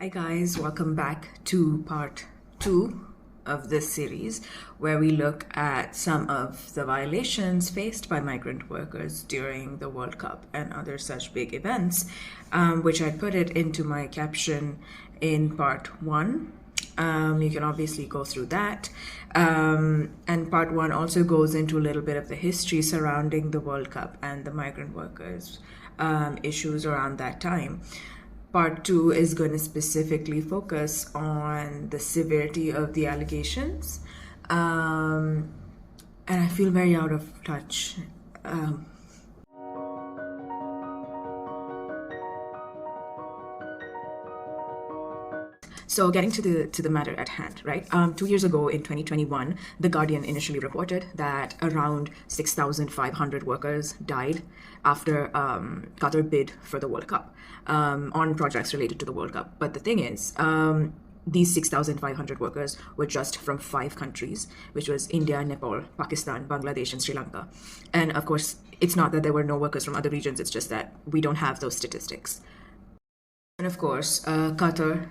Hi guys, welcome back to part 2 of this series where we look at some of the violations faced by migrant workers during the World Cup and other such big events, which I put it into my caption in part 1. You can obviously go through that. And part 1 also goes into a little bit of the history surrounding the World Cup and the migrant workers issues around that time. Part 2 is going to specifically focus on the severity of the allegations. And I feel very out of touch. So getting to the matter at hand, right? 2 years ago in 2021, The Guardian initially reported that around 6,500 workers died after Qatar bid for the World Cup on projects related to the World Cup. But the thing is, these 6,500 workers were just from 5 countries, which was India, Nepal, Pakistan, Bangladesh, and Sri Lanka. And of course, it's not that there were no workers from other regions, it's just that we don't have those statistics. And of course, Qatar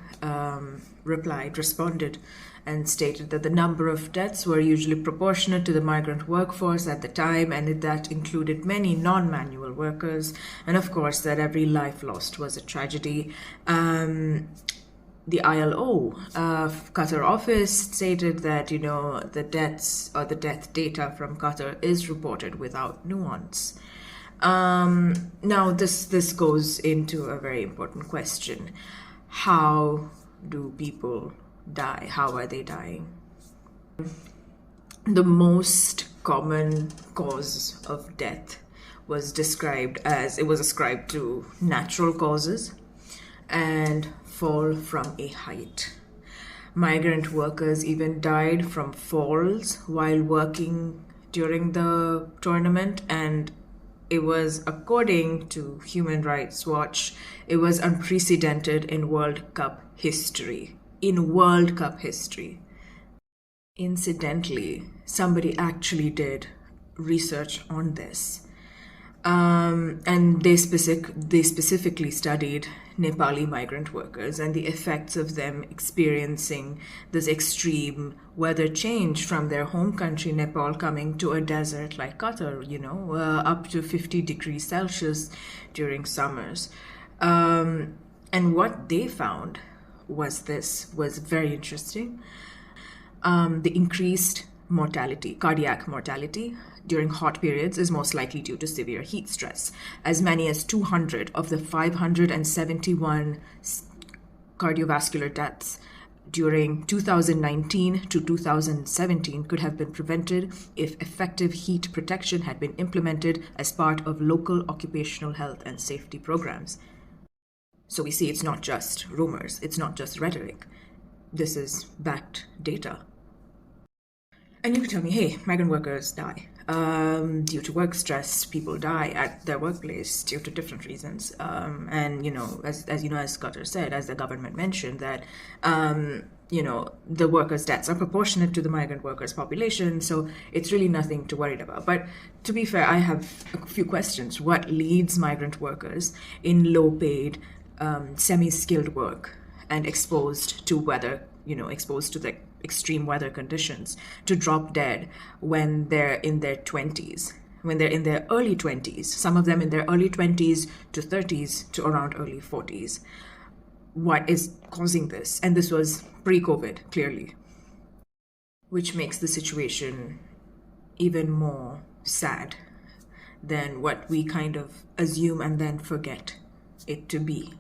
responded and stated that the number of deaths were usually proportionate to the migrant workforce at the time, and that included many non-manual workers, and of course that every life lost was a tragedy. The ILO Qatar office stated that, the deaths or the death data from Qatar is reported without nuance. Now this goes into a very important question. How do people die? How are they dying? The most common cause of death was ascribed to natural causes and fall from a height. Migrant workers even died from falls while working during the tournament, and it was, according to Human Rights Watch, it was unprecedented in World Cup history. Incidentally, somebody actually did research on this. And they specifically studied Nepali migrant workers and the effects of them experiencing this extreme weather change from their home country, Nepal, coming to a desert like Qatar, up to 50 degrees Celsius during summers. And what they found was very interesting. The increased cardiac mortality during hot periods is most likely due to severe heat stress. As many as 200 of the 571 cardiovascular deaths during 2019 to 2017 could have been prevented if effective heat protection had been implemented as part of local occupational health and safety programs. So we see it's not just rumors, it's not just rhetoric. This is backed data. And you can tell me, hey, migrant workers die. Due to work stress, people die at their workplace due to different reasons. And, as Qatar said, as the government mentioned, that, the workers' deaths are proportionate to the migrant workers' population. So it's really nothing to worry about. But to be fair, I have a few questions. What leads migrant workers in low-paid, semi-skilled work and exposed to the extreme weather conditions to drop dead when they're in their 20s, when they're in their early 20s, some of them in their early 20s to 30s to around early 40s? What is causing this? And this was pre-COVID, clearly, which makes the situation even more sad than what we kind of assume and then forget it to be.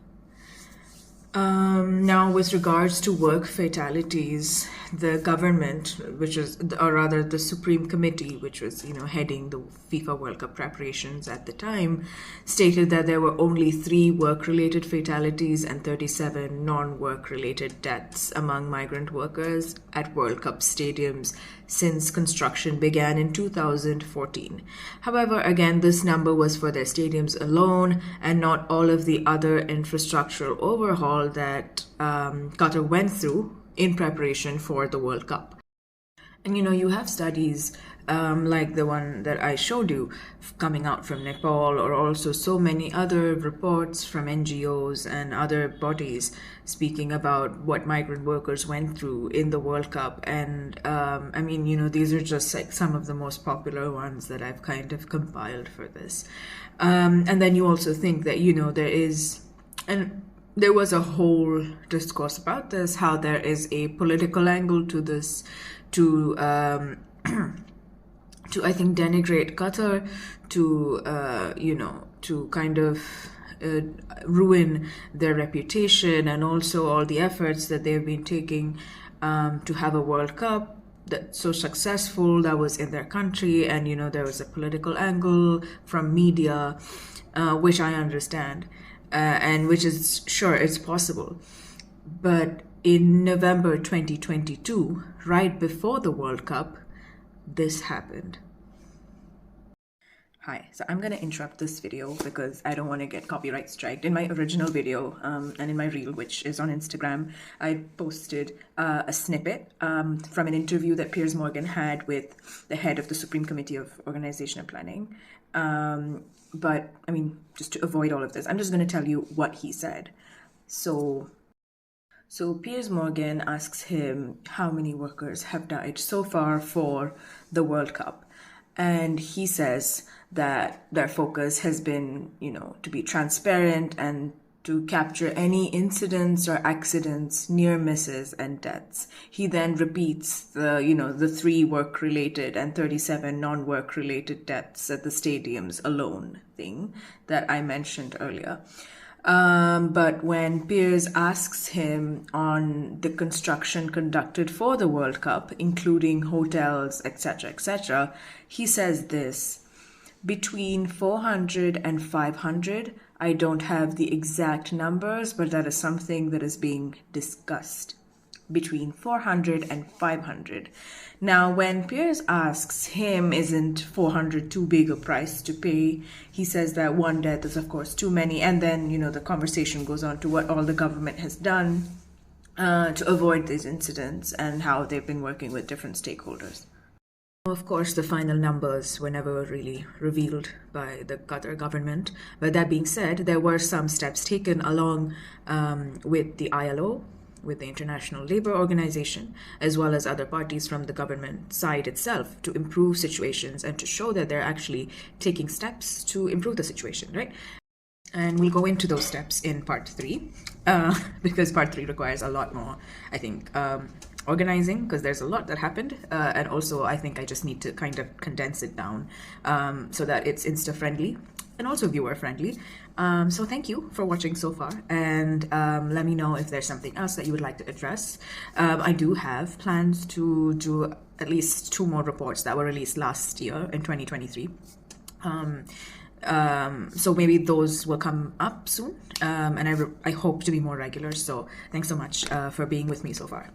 Now, with regards to work fatalities, the government, the Supreme Committee, which was, heading the FIFA World Cup preparations at the time, stated that there were only 3 work-related fatalities and 37 non-work-related deaths among migrant workers at World Cup stadiums since construction began in 2014. However, again, this number was for their stadiums alone and not all of the other infrastructural overhaul that Qatar went through in preparation for the World Cup. And you have studies like the one that I showed you coming out from Nepal, or also so many other reports from NGOs and other bodies speaking about what migrant workers went through in the World Cup. And these are just like some of the most popular ones that I've kind of compiled for this. And then you also think that, there is, and there was a whole discourse about this, how there is a political angle to this, to to I think denigrate Qatar, to kind of ruin their reputation, and also all the efforts that they've been taking to have a World Cup that's so successful that was in their country. And there was a political angle from media, which I understand, and which is sure it's possible. But in November 2022, right before the World Cup, this happened. Hi, so I'm going to interrupt this video because I don't want to get copyright striked. In my original video and in my reel, which is on Instagram, I posted a snippet from an interview that Piers Morgan had with the head of the Supreme Committee of Organization and Planning. But just to avoid all of this, I'm just going to tell you what he said. So Piers Morgan asks him how many workers have died so far for the World Cup. And he says that their focus has been, to be transparent and to capture any incidents or accidents, near misses and deaths. He then repeats the 3 work-related and 37 non-work-related deaths at the stadiums alone thing that I mentioned earlier. But when Piers asks him on the construction conducted for the World Cup, including hotels, etc., he says this: between 400 and 500, I don't have the exact numbers, but that is something that is being discussed. Between 400 and 500. Now, when Piers asks him, isn't 400 too big a price to pay? He says that one death is, of course, too many. And then, the conversation goes on to what all the government has done to avoid these incidents and how they've been working with different stakeholders. Of course, the final numbers were never really revealed by the Qatar government. But that being said, there were some steps taken along with the ILO, with the International Labour Organization, as well as other parties from the government side itself, to improve situations and to show that they're actually taking steps to improve the situation, right? And we'll go into those steps in part 3, because part 3 requires a lot more, I think, organizing, because there's a lot that happened, and also I think I just need to kind of condense it down so that it's Insta friendly and also viewer friendly. So thank you for watching so far, and let me know if there's something else that you would like to address. I do have plans to do at least 2 more reports that were released last year in 2023. So maybe those will come up soon, and I hope to be more regular. So thanks so much for being with me so far.